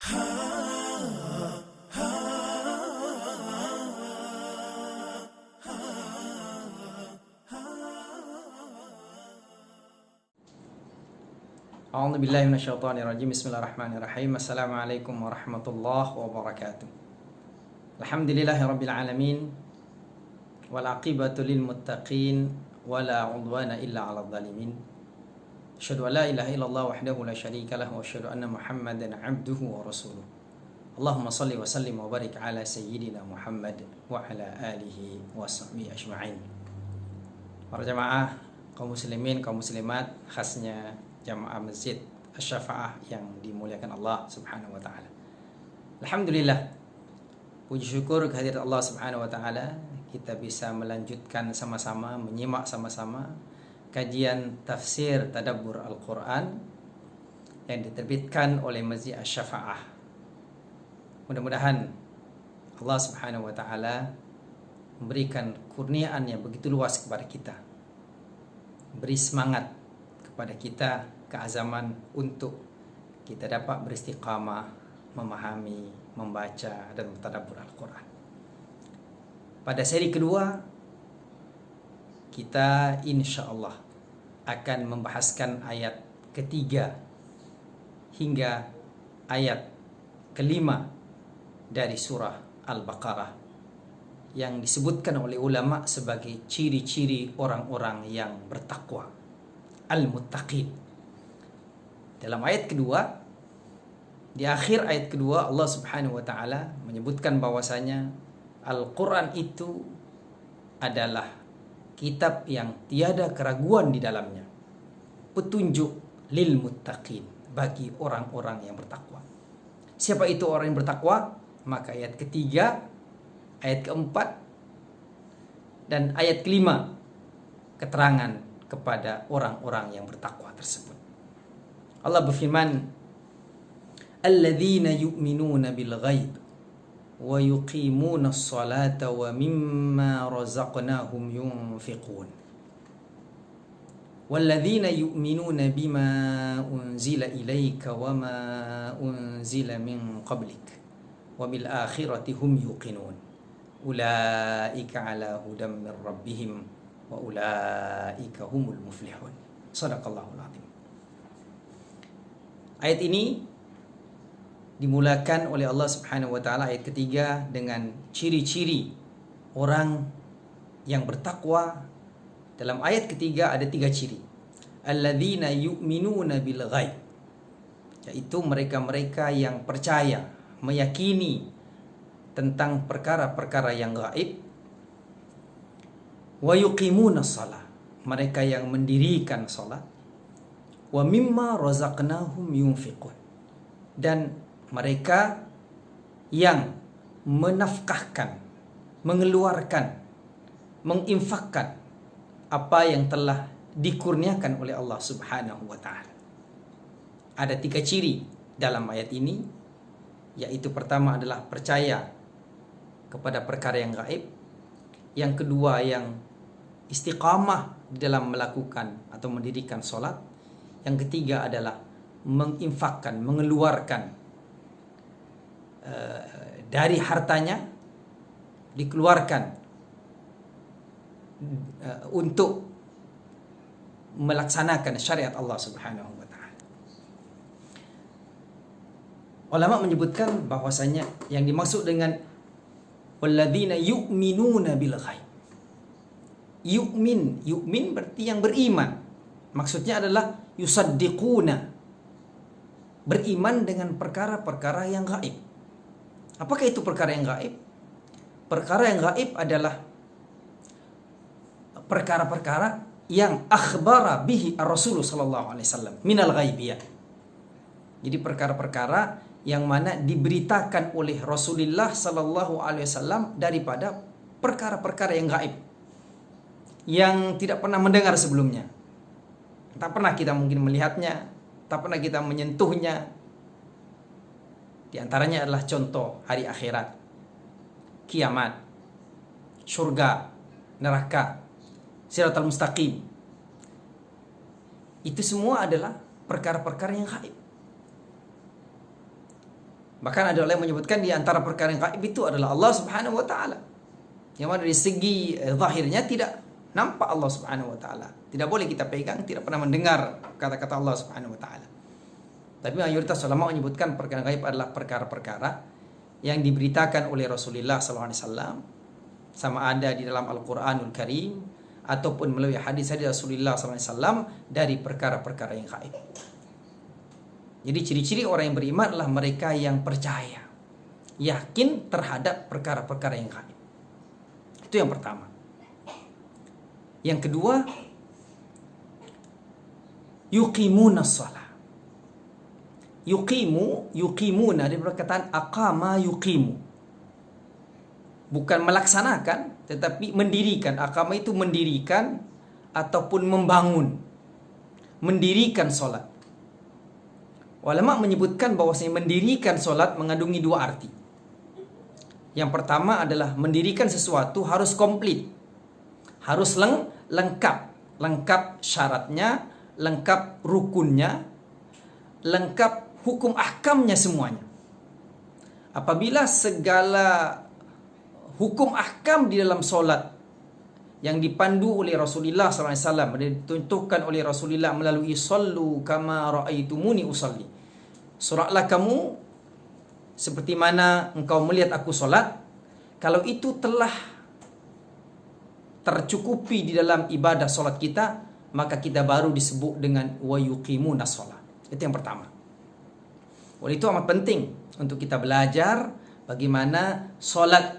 A'udzubillahi minasyaitonirrajim. Bismillahirrahmanirrahim. Assalamualaikum warahmatullahi wabarakatuh. Alhamdulillahirabbil alamin wal aqibatu lil muttaqin wala 'udwana illa 'alal zalimin. Asyhadu an la ilaha illallah wahdahu la syarika lahu wa asyhadu anna Muhammadan 'abduhu wa rasuluh. Allahumma shalli wa sallim wa barik ala sayyidina Muhammad wa ala alihi wa sahbihi ajma'in. Para jamaah kaum muslimin, kaum muslimat, khasnya jamaah Masjid Asy-Syafa'ah yang dimuliakan Allah Subhanahu wa taala. Alhamdulillah, puji syukur kehadirat Allah Subhanahu wa taala, kita bisa melanjutkan sama-sama, menyimak sama-sama kajian tafsir tadabbur Al-Qur'an yang diterbitkan oleh Masjid Asy-Syafa'ah. Mudah-mudahan Allah Subhanahu wa taala memberikan kurniaan yang begitu luas kepada kita, beri semangat kepada kita, keazaman untuk kita dapat beristiqamah, memahami, membaca dan mentadabbur Al-Quran. Pada seri kedua, kita insya Allah akan membahaskan ayat ketiga hingga ayat kelima dari surah Al-Baqarah yang disebutkan oleh ulama sebagai ciri-ciri orang-orang yang bertakwa, al-muttaqin. Dalam ayat kedua, di akhir ayat kedua, Allah Subhanahu wa taala menyebutkan bahwasanya Al-Qur'an itu adalah kitab yang tiada keraguan di dalamnya, petunjuk lil muttaqin, bagi orang-orang yang bertakwa. Siapa itu orang yang bertakwa? Maka ayat ketiga, ayat keempat, dan ayat kelima keterangan kepada orang-orang yang bertakwa tersebut. Allah berfirman, alladzina yu'minuna bil ghaib wa yuqimuna as-salata wa mimma razaqnahum yunfiqun. Walladzina yu'minuna bima unzila ilayka wa ma unzila min qablik wa bil akhirati hum yuqinun. Ulaika ala hudam min rabbihim wa ulaika humul muflihun. Shadaqallahul azim. Ayat ini dimulakan oleh Allah Subhanahu wa taala, ayat ketiga, dengan ciri-ciri orang yang bertakwa. Dalam ayat ketiga ada tiga ciri. Alladzina yu'minuna bil ghaib, yaitu mereka-mereka yang percaya, meyakini tentang perkara-perkara yang gaib. Wa yuqimuna shalah, mereka yang mendirikan salat. Wa mimma razaqnahum yunfiqun, dan mereka yang menafkahkan, mengeluarkan, menginfakkan apa yang telah dikurniakan oleh Allah Subhanahu wa taala. Ada tiga ciri dalam ayat ini, yaitu pertama adalah percaya kepada perkara yang gaib, yang kedua yang istiqamah di dalam melakukan atau mendirikan sholat, yang ketiga adalah menginfakkan, mengeluarkan dari hartanya, dikeluarkan untuk melaksanakan syariat Allah Subhanahu wa taala. Ulama menyebutkan bahwasanya yang dimaksud dengan walladzina yu'minuna bil ghaib, yu'min berarti yang beriman. Maksudnya adalah yusaddiquna, beriman dengan perkara-perkara yang gaib. Apakah itu perkara yang gaib? Perkara yang gaib adalah perkara-perkara yang akhbara bihi ar-Rasul sallallahu alaihi wasallam minal ghaibiyah. Jadi perkara-perkara yang mana diberitakan oleh Rasulullah sallallahu alaihi wasallam daripada perkara-perkara yang gaib, yang tidak pernah mendengar sebelumnya. Tak pernah kita mungkin melihatnya, tak pernah kita menyentuhnya. Di antaranya adalah contoh hari akhirat, kiamat, surga, neraka, siratal mustaqim. Itu semua adalah perkara-perkara yang gaib. Bahkan ada orang yang menyebutkan di antara perkara yang gaib itu adalah Allah Subhanahu wa taala. Yang mana dari segi zahirnya tidak nampak Allah Subhanahu wa taala. Tidak boleh kita pegang, tidak pernah mendengar kata-kata Allah Subhanahu wa taala. Tapi mayoritas ulama menyebutkan perkara gaib adalah perkara-perkara yang diberitakan oleh Rasulullah SAW, sama ada di dalam Al-Quranul Karim ataupun melalui hadis-hadis Rasulullah SAW dari perkara-perkara yang gaib. Jadi ciri-ciri orang yang beriman adalah mereka yang percaya, yakin terhadap perkara-perkara yang gaib. Itu yang pertama. Yang kedua, yuqimuna shalah. Yuqimuna dari perkataan aqama yuqimu. Bukan melaksanakan, tetapi mendirikan. Aqama itu mendirikan ataupun membangun. Mendirikan solat. Ulama menyebutkan bahwasanya mendirikan solat mengandungi dua arti. Yang pertama adalah mendirikan sesuatu harus komplit. Harus lengkap syaratnya, lengkap rukunnya, lengkap hukum ahkamnya semuanya. Apabila segala hukum ahkam di dalam solat yang dipandu oleh Rasulullah SAW, ditentukan oleh Rasulullah melalui sallu kama ra'aitumuni usalli. Solatlah kamu seperti mana engkau melihat aku solat. Kalau itu telah tercukupi di dalam ibadah solat kita, maka kita baru disebut dengan wa yuqimuna shalah. Itu yang pertama. Oleh itu amat penting untuk kita belajar bagaimana solat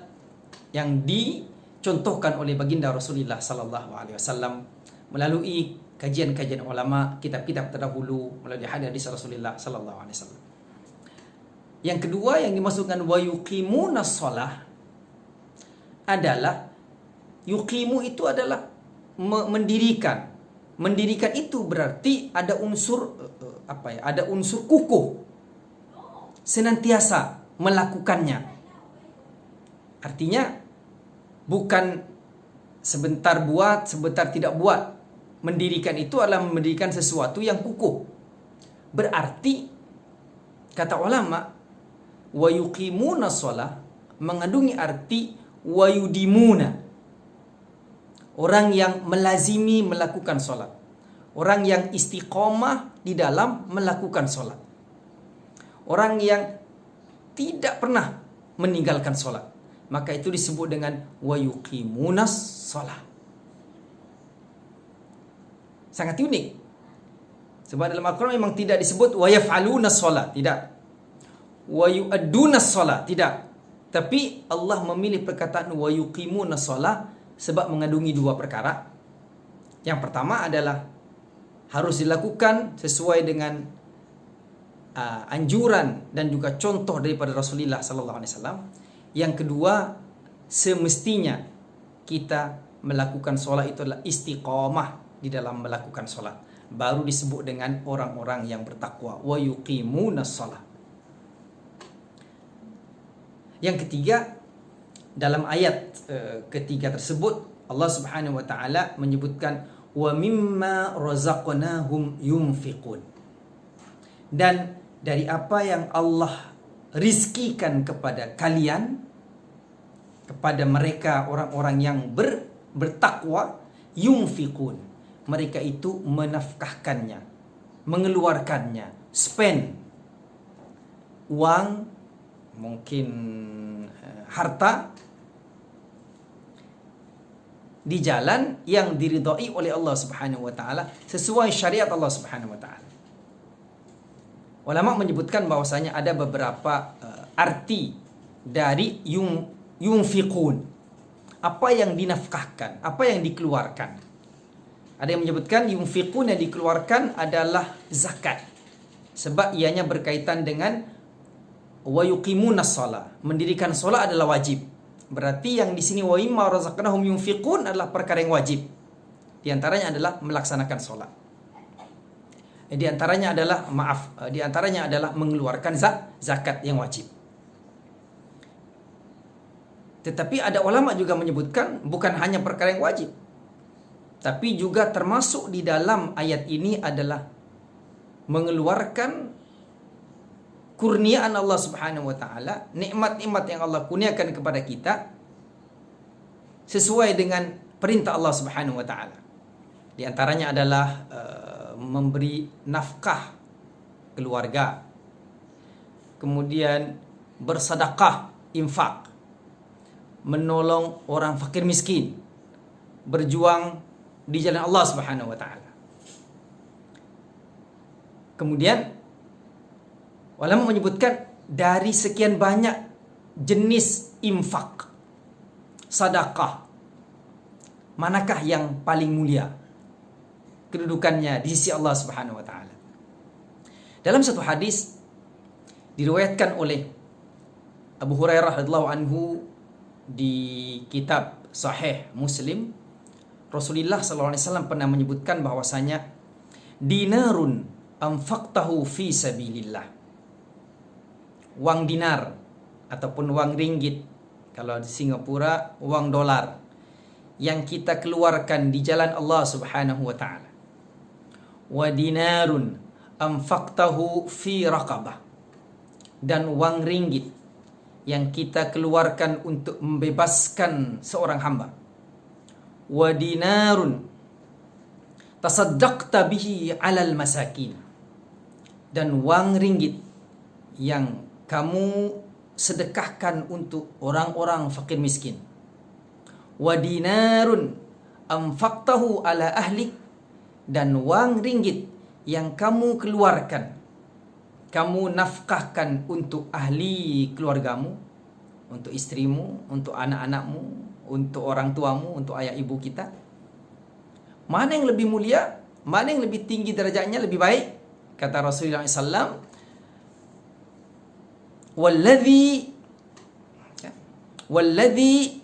yang dicontohkan oleh baginda Rasulullah sallallahu alaihi wasallam melalui kajian-kajian ulama, kitab-kitab terdahulu, melalui hadis Rasulullah sallallahu alaihi wasallam. Yang kedua yang dimaksudkan wa yuqimuna shalah adalah yuqimu itu adalah mendirikan. Mendirikan itu berarti ada unsur ada unsur kukuh. Senantiasa melakukannya. Artinya bukan sebentar buat, sebentar tidak buat. Mendirikan itu adalah mendirikan sesuatu yang kukuh. Berarti kata ulama wa yuqimuna shalah mengandungi arti wa yudimuna. Orang yang melazimi melakukan solat. Orang yang istiqomah di dalam melakukan solat. Orang yang tidak pernah meninggalkan solat. Maka itu disebut dengan wa yuqimunas shalah. Sangat unik. Sebab dalam Al-Quran memang tidak disebut wa yaf'alunas shalah, tidak. Wa yu'addunas shalah, tidak. Tapi Allah memilih perkataan wa yuqimunas shalah sebab mengandungi dua perkara. Yang pertama adalah harus dilakukan sesuai dengan anjuran dan juga contoh daripada Rasulullah sallallahu alaihi wasallam. Yang kedua, semestinya kita melakukan solat itu adalah istiqamah di dalam melakukan solat. Baru disebut dengan orang-orang yang bertakwa. Wa yuqimunas shalah. Yang ketiga, dalam ayat ketiga tersebut Allah Subhanahu wa taala menyebutkan wa mimma razaqnahum yunfiqun. Dan dari apa yang Allah rizkikan kepada kalian, kepada mereka orang-orang yang bertakwa, yunfiqun. Mereka itu menafkahkannya, mengeluarkannya, spend uang, mungkin harta di jalan yang diridhai oleh Allah Subhanahu wa taala sesuai syariat Allah Subhanahu wa taala. Ulama menyebutkan bahwasanya ada beberapa arti dari yunfiqun. Apa yang dinafkahkan, apa yang dikeluarkan. Ada yang menyebutkan yunfiqun yang dikeluarkan adalah zakat. Sebab ianya berkaitan dengan wa yuqimunas shalah. Mendirikan solat adalah wajib. Berarti yang di sini wa mimma razaqnahum yunfiqun adalah perkara yang wajib. Di antaranya adalah melaksanakan solat. Di antaranya adalah mengeluarkan zakat yang wajib. Tetapi ada ulama juga menyebutkan bukan hanya perkara yang wajib, tapi juga termasuk di dalam ayat ini adalah mengeluarkan kurniaan Allah Subhanahu wa taala, nikmat-nikmat yang Allah kurniakan kepada kita sesuai dengan perintah Allah Subhanahu wa taala. Di antaranya adalah memberi nafkah keluarga, kemudian bersedekah, infak, menolong orang fakir miskin, berjuang di jalan Allah Subhanahu wa taala. Kemudian ulama menyebutkan dari sekian banyak jenis infak, sedekah, manakah yang paling mulia kedudukannya di sisi Allah Subhanahu wa taala? Dalam satu hadis diriwayatkan oleh Abu Hurairah radhiyallahu anhu di kitab Sahih Muslim, Rasulullah sallallahu alaihi wasallam pernah menyebutkan bahwasanya dinarun anfaqtahu fi sabilillah. Wang dinar ataupun wang ringgit, kalau di Singapura wang dolar, yang kita keluarkan di jalan Allah Subhanahu wa taala. Wa dinarun anfaqtahu fi raqabah, dan wang ringgit yang kita keluarkan untuk membebaskan seorang hamba. Wa dinarun tasaddaqta bihi 'alal masakin, dan wang ringgit yang kamu sedekahkan untuk orang-orang fakir miskin. Wa dinarun anfaqtahu 'ala ahlik, dan wang ringgit yang kamu keluarkan, kamu nafkahkan untuk ahli keluargamu, untuk istrimu, untuk anak-anakmu, untuk orang tuamu, untuk ayah ibu kita. Mana yang lebih mulia? Mana yang lebih tinggi derajatnya, lebih baik? Kata Rasulullah SAW, Walladhi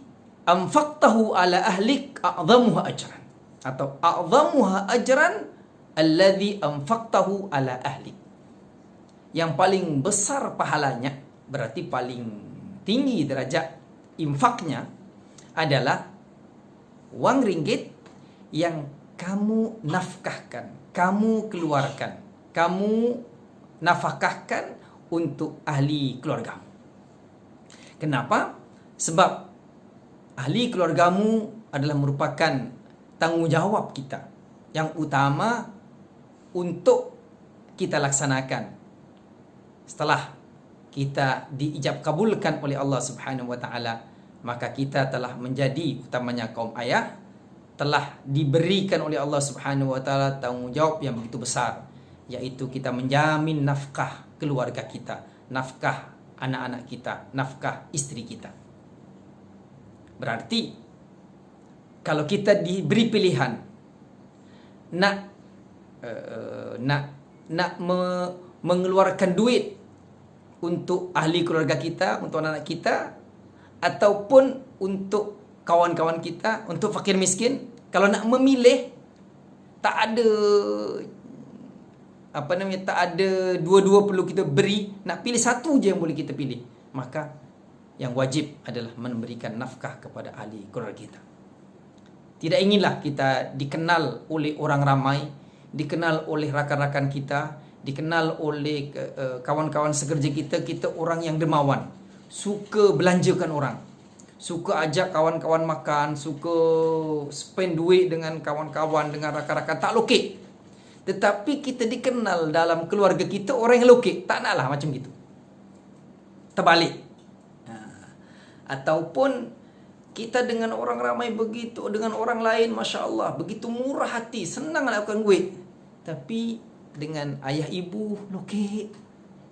anfaqtahu ala ahlik a'zamuha ajran, atau a'zamuha ajran alladhi anfaqtahu ala ahlik. Yang paling besar pahalanya, berarti paling tinggi derajat infaknya, adalah wang ringgit yang kamu nafkahkan, kamu keluarkan, kamu nafkahkan untuk ahli keluargamu. Kenapa? Sebab ahli keluargamu adalah merupakan tanggungjawab kita yang utama untuk kita laksanakan setelah kita diijab kabulkan oleh Allah Subhanahu wa taala. Maka kita telah menjadi, utamanya kaum ayah, telah diberikan oleh Allah Subhanahu wa taala tanggungjawab yang begitu besar, yaitu kita menjamin nafkah keluarga kita, nafkah anak-anak kita, nafkah istri kita. Berarti kalau kita diberi pilihan mengeluarkan duit untuk ahli keluarga kita, untuk anak-anak kita, ataupun untuk kawan-kawan kita, untuk fakir miskin, kalau nak memilih, tak ada tak ada dua-dua perlu kita beri, nak pilih satu je yang boleh kita pilih, maka yang wajib adalah memberikan nafkah kepada ahli keluarga kita. Tidak inginlah kita dikenal oleh orang ramai, dikenal oleh rakan-rakan kita, dikenal oleh kawan-kawan sekerja kita, kita orang yang dermawan, suka belanjakan orang, suka ajak kawan-kawan makan, suka spend duit dengan kawan-kawan, dengan rakan-rakan, tak lokek. Tetapi kita dikenal dalam keluarga kita orang yang lokek, tak naklah macam gitu. Terbalik. Ataupun kita dengan orang ramai begitu, dengan orang lain Masya Allah, begitu murah hati, senang lakukan duit. Tapi dengan ayah ibu lokek,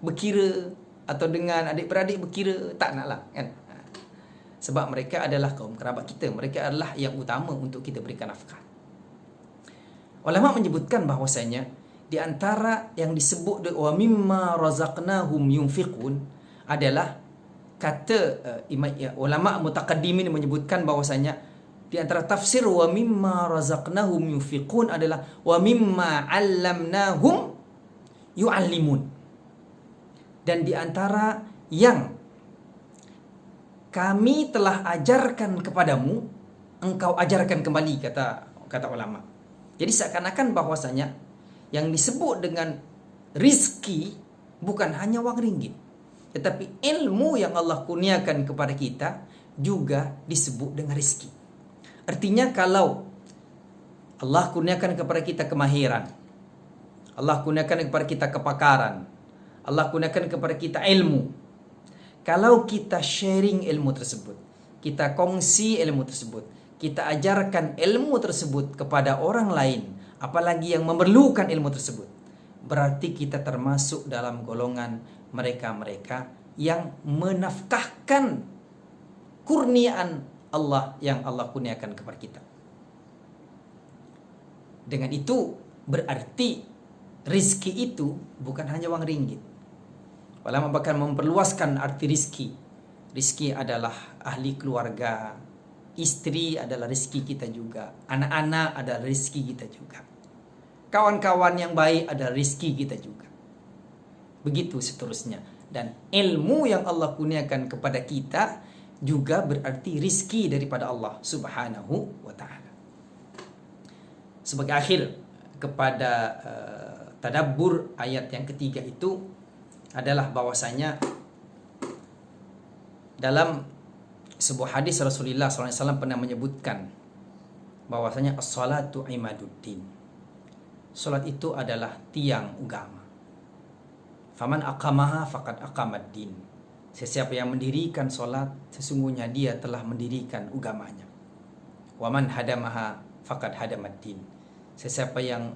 berkira, atau dengan adik-beradik berkira, tak naklah kan. Sebab mereka adalah kaum kerabat kita, mereka adalah yang utama untuk kita berikan nafkah. Ulama menyebutkan bahwasanya di antara yang disebut wa mimma razaqnahum yunfiqun adalah kata ulama mutaqaddimin menyebutkan bahwasanya di antara tafsir wa mimma razaqnahum yunfiqun adalah wa mimma 'allamnahum yu'allimun. Dan di antara yang kami telah ajarkan kepadamu, engkau ajarkan kembali, kata ulama. Jadi seakan-akan bahwasanya yang disebut dengan rizki bukan hanya wang ringgit, tetapi ilmu yang Allah kurniakan kepada kita juga disebut dengan rizki. Artinya kalau Allah kurniakan kepada kita kemahiran, Allah kurniakan kepada kita kepakaran, Allah kurniakan kepada kita ilmu, kalau kita sharing ilmu tersebut, kita kongsi ilmu tersebut, kita ajarkan ilmu tersebut kepada orang lain, apalagi yang memerlukan ilmu tersebut, berarti kita termasuk dalam golongan mereka-mereka yang menafkahkan kurniaan Allah yang Allah kurniakan kepada kita. Dengan itu berarti rizki itu bukan hanya wang ringgit. Ulama bahkan memperluaskan arti rizki. Rizki adalah ahli keluarga, istri adalah rizki kita juga, anak-anak adalah rizki kita juga, kawan-kawan yang baik adalah rizki kita juga. Begitu seterusnya. Dan ilmu yang Allah kurniakan kepada kita juga berarti rizki daripada Allah Subhanahu wa ta'ala. Sebagai akhir kepada tadabbur ayat yang ketiga itu adalah bahwasanya dalam sebuah hadis Rasulullah SAW pernah menyebutkan bahwasanya as-salatu imaduddin. Salat itu adalah tiang agama. Faman aqamaha faqad aqamaddin. Sesiapa yang mendirikan salat, sesungguhnya dia telah mendirikan agamanya. Waman hadamaha faqad hadamaddin. Sesiapa yang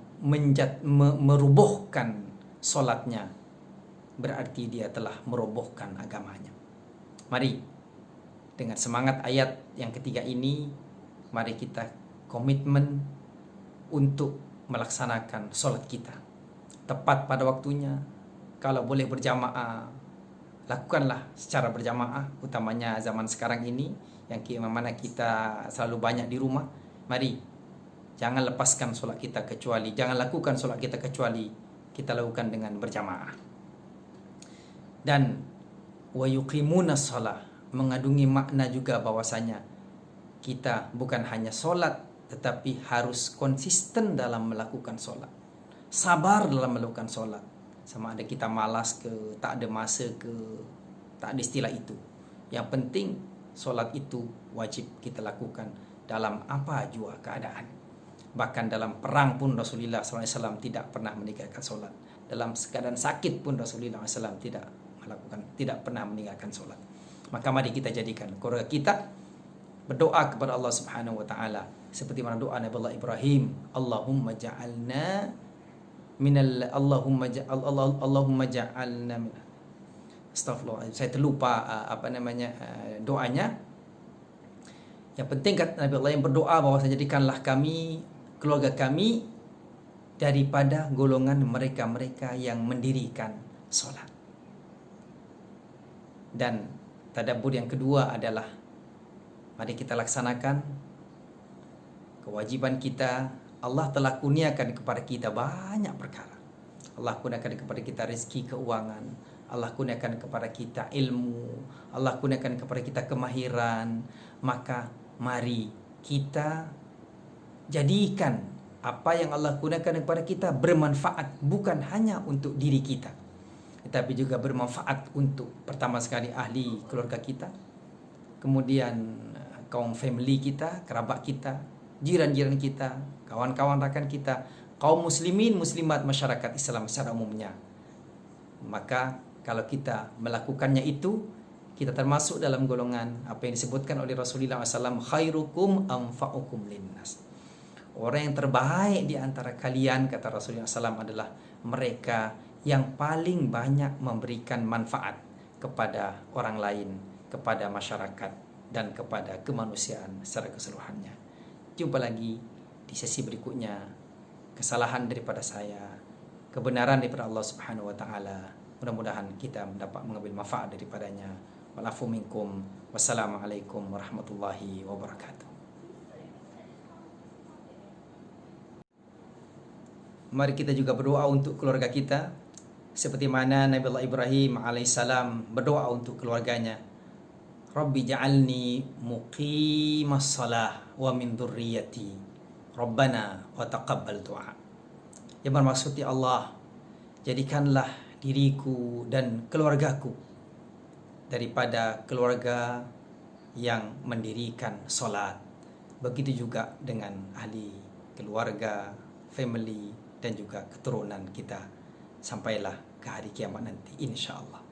merubuhkan salatnya, berarti dia telah merobohkan agamanya. Mari dengan semangat ayat yang ketiga ini, mari kita komitmen untuk melaksanakan solat kita tepat pada waktunya. Kalau boleh berjamaah, lakukanlah secara berjamaah, utamanya zaman sekarang ini yang mana kita selalu banyak di rumah. Mari jangan lepaskan solat kita kecuali, jangan lakukan solat kita kecuali kita lakukan dengan berjamaah. Dan wa yuqimuna shalah mengandungi makna juga bahwasanya kita bukan hanya solat, tetapi harus konsisten dalam melakukan solat, sabar dalam melakukan solat. Sama ada kita malas ke, tak ada masa ke, tak ada istilah itu. Yang penting solat itu wajib kita lakukan dalam apa jua keadaan. Bahkan dalam perang pun Rasulullah SAW tidak pernah meninggalkan solat. Dalam keadaan sakit pun Rasulullah SAW tidak pernah meninggalkan solat. Maka mari kita jadikan keluarga kita berdoa kepada Allah Subhanahu wa taala seperti mana doa Nabi Allah Ibrahim, Allahumma ja'alna minal Allahumma ja'alna min. Astagfirullah, saya terlupa doanya. Yang penting kata Nabi Allah yang berdoa bahwa jadikanlah kami, keluarga kami daripada golongan mereka-mereka yang mendirikan solat. Dan tadabbur yang kedua adalah mari kita laksanakan kewajiban kita. Allah telah kurniakan kepada kita banyak perkara. Allah kurniakan kepada kita rezeki keuangan, Allah kurniakan kepada kita ilmu, Allah kurniakan kepada kita kemahiran. Maka mari kita jadikan apa yang Allah kurniakan kepada kita bermanfaat, bukan hanya untuk diri kita, tetapi juga bermanfaat untuk pertama sekali ahli keluarga kita, kemudian kaum family kita, kerabat kita, jiran-jiran kita, kawan-kawan rakan kita, kaum muslimin, muslimat, masyarakat Islam secara umumnya. Maka kalau kita melakukannya itu, kita termasuk dalam golongan apa yang disebutkan oleh Rasulullah SAW, khairukum anfa'ukum linnas. Orang yang terbaik di antara kalian, kata Rasulullah SAW, adalah mereka yang paling banyak memberikan manfaat kepada orang lain, kepada masyarakat, dan kepada kemanusiaan secara keseluruhannya. Jumpa lagi di sesi berikutnya. Kesalahan daripada saya, kebenaran daripada Allah Subhanahu wa taala. Mudah-mudahan kita mendapat mengambil manfaat daripadanya. Walafu minkum. Wassalamualaikum warahmatullahi wabarakatuh. Mari kita juga berdoa untuk keluarga kita seperti mana Nabi Allah Ibrahim alaihissalam berdoa untuk keluarganya. Rabbi ja'alni muqimas salah wa min dzurriyyati Rabbana wa taqabbal du'a. Yang bermaksud, ya Allah, jadikanlah diriku dan keluargaku daripada keluarga yang mendirikan solat. Begitu juga dengan ahli keluarga, family dan juga keturunan kita sampailah ke hari kiamat nanti, insya Allah.